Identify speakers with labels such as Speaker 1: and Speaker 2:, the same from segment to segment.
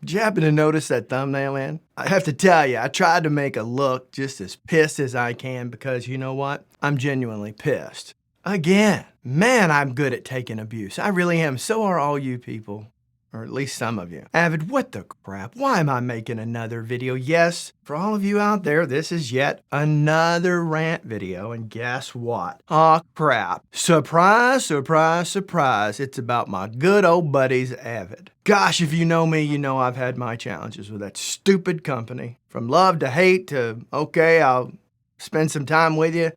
Speaker 1: Did you happen to notice that thumbnail, man? I have to tell you, I tried to make a look just as pissed as I can because you know what? I'm genuinely pissed. Again, man, I'm good at taking abuse. I really am. So are all you people. Or at least some of you. Avid, what the crap? Why am I making another video? Yes, for all of you out there, this is yet another rant video, and guess what? Aw, crap. Surprise, surprise, surprise. It's about my good old buddies, Avid. Gosh, if you know me, you know I've had my challenges with that stupid company. From love to hate to, okay, I'll spend some time with you,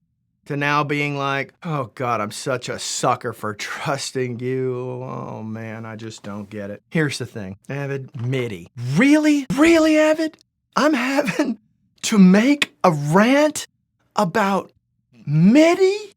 Speaker 1: to now being like, oh God, I'm such a sucker for trusting you. Oh man, I just don't get it. Here's the thing, Avid, MIDI. Really? Really, Avid? I'm having to make a rant about MIDI?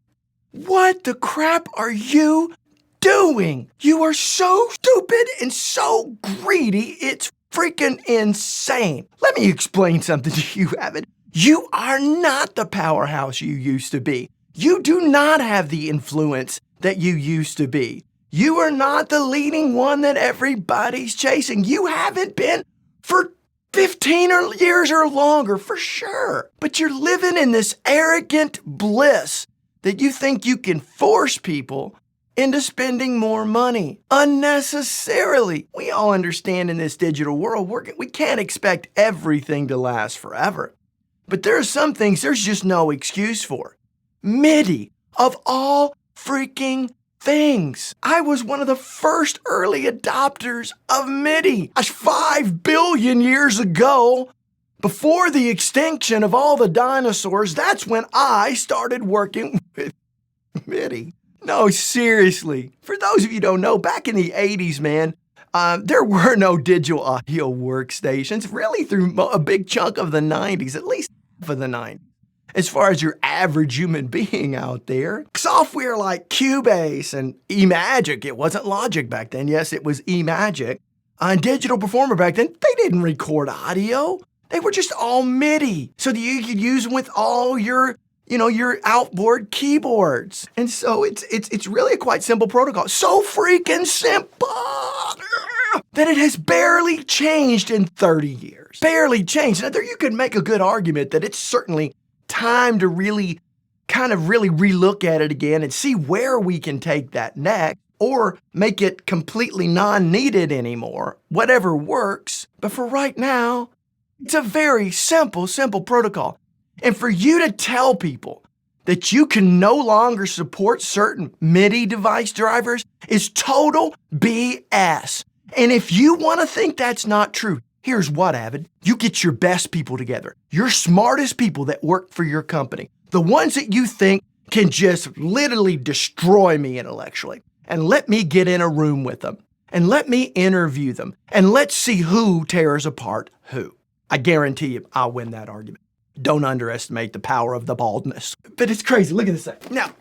Speaker 1: What the crap are you doing? You are so stupid and so greedy, it's freaking insane. Let me explain something to you, Avid. You are not the powerhouse you used to be. You do not have the influence that you used to be. You are not the leading one that everybody's chasing. You haven't been for 15 years or longer, for sure. But you're living in this arrogant bliss that you think you can force people into spending more money unnecessarily. We all understand in this digital world, we can't expect everything to last forever. But there are some things there's just no excuse for. MIDI, of all freaking things. I was one of the first early adopters of MIDI. 5 billion years ago, before the extinction of all the dinosaurs, that's when I started working with MIDI. No, seriously. For those of you who don't know, back in the 80s, man, there were no digital audio workstations, really through a big chunk of the 90s, at least half of the 90s. As far as your average human being out there, software like Cubase and eMagic, it wasn't Logic back then, yes, it was eMagic, and Digital Performer back then, they didn't record audio. They were just all MIDI, so that you could use them with all your outboard keyboards. And so it's really a quite simple protocol. So freaking simple that it has barely changed in 30 years. Barely changed. Now there you could make a good argument that it's certainly time to really relook at it again and see where we can take that next or make it completely non-needed anymore. Whatever works. But for right now, it's a very simple protocol. And for you to tell people that you can no longer support certain MIDI device drivers is total BS. And if you want to think that's not true, here's what, Avid. You get your best people together, your smartest people that work for your company, the ones that you think can just literally destroy me intellectually, and let me get in a room with them, and let me interview them, and let's see who tears apart who. I guarantee you I'll win that argument. Don't underestimate the power of the baldness. But it's crazy. Look at this thing. Now,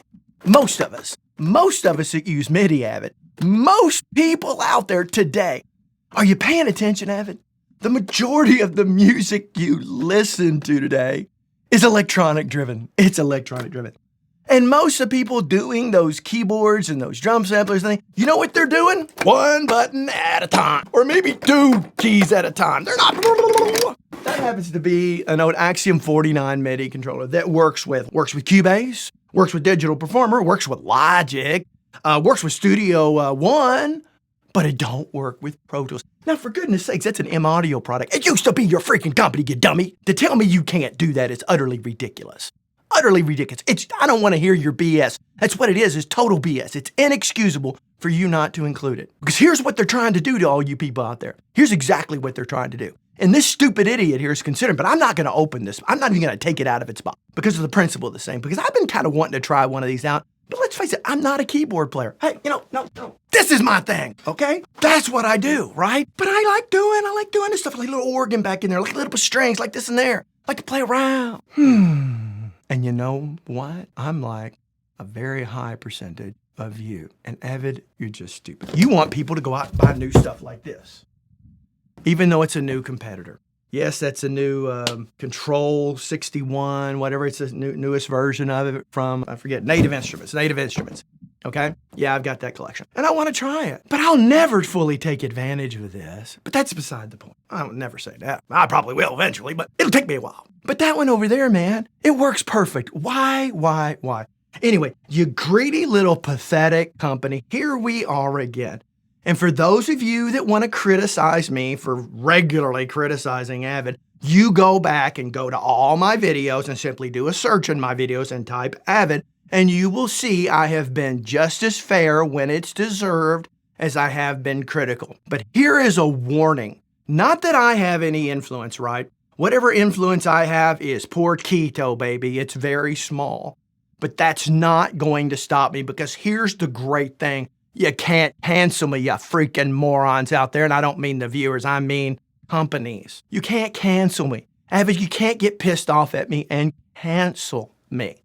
Speaker 1: most of us that use MIDI, Avid, most people out there today, are you paying attention, Avid? The majority of the music you listen to today is electronic driven. It's electronic driven. And most of the people doing those keyboards and those drum samplers and things, you know what they're doing? One button at a time, or maybe 2 keys at a time. They're not. That happens to be an old Axiom 49 MIDI controller that works with Cubase, works with Digital Performer, works with Logic, works with Studio One, but it don't work with Pro Tools. Now, for goodness sakes, that's an M-Audio product. It used to be your freaking company, you dummy. To tell me you can't do that is utterly ridiculous. Utterly ridiculous. I don't want to hear your BS. That's what it is total BS. It's inexcusable for you not to include it. Because here's what they're trying to do to all you people out there. Here's exactly what they're trying to do. And this stupid idiot here is considering, but I'm not going to open this. I'm not even going to take it out of its box because of the principle of the same. Because I've been kind of wanting to try one of these out. But let's face it, I'm not a keyboard player. Hey, no. This is my thing, okay? That's what I do, right? But I like doing this stuff, like a little organ back in there, like a little bit of strings, like this and there. I like to play around. And you know what? I'm like a very high percentage of you. And Avid, you're just stupid. You want people to go out and buy new stuff like this, even though it's a new competitor. Yes, that's a new Control 61, whatever. It's the newest version of it from, I forget, Native Instruments. Okay? Yeah, I've got that collection. And I want to try it. But I'll never fully take advantage of this. But that's beside the point. I would never say that. I probably will eventually, but it'll take me a while. But that one over there, man, it works perfect. Why? Anyway, you greedy little pathetic company, here we are again. And for those of you that want to criticize me for regularly criticizing Avid, you go back and go to all my videos and simply do a search in my videos and type Avid, and you will see I have been just as fair when it's deserved as I have been critical. But here is a warning. Not that I have any influence, right? Whatever influence I have is poor keto, baby. It's very small. But that's not going to stop me, because here's the great thing. You can't cancel me, you freaking morons out there. And I don't mean the viewers, I mean companies. You can't cancel me. Avid, you can't get pissed off at me and cancel me.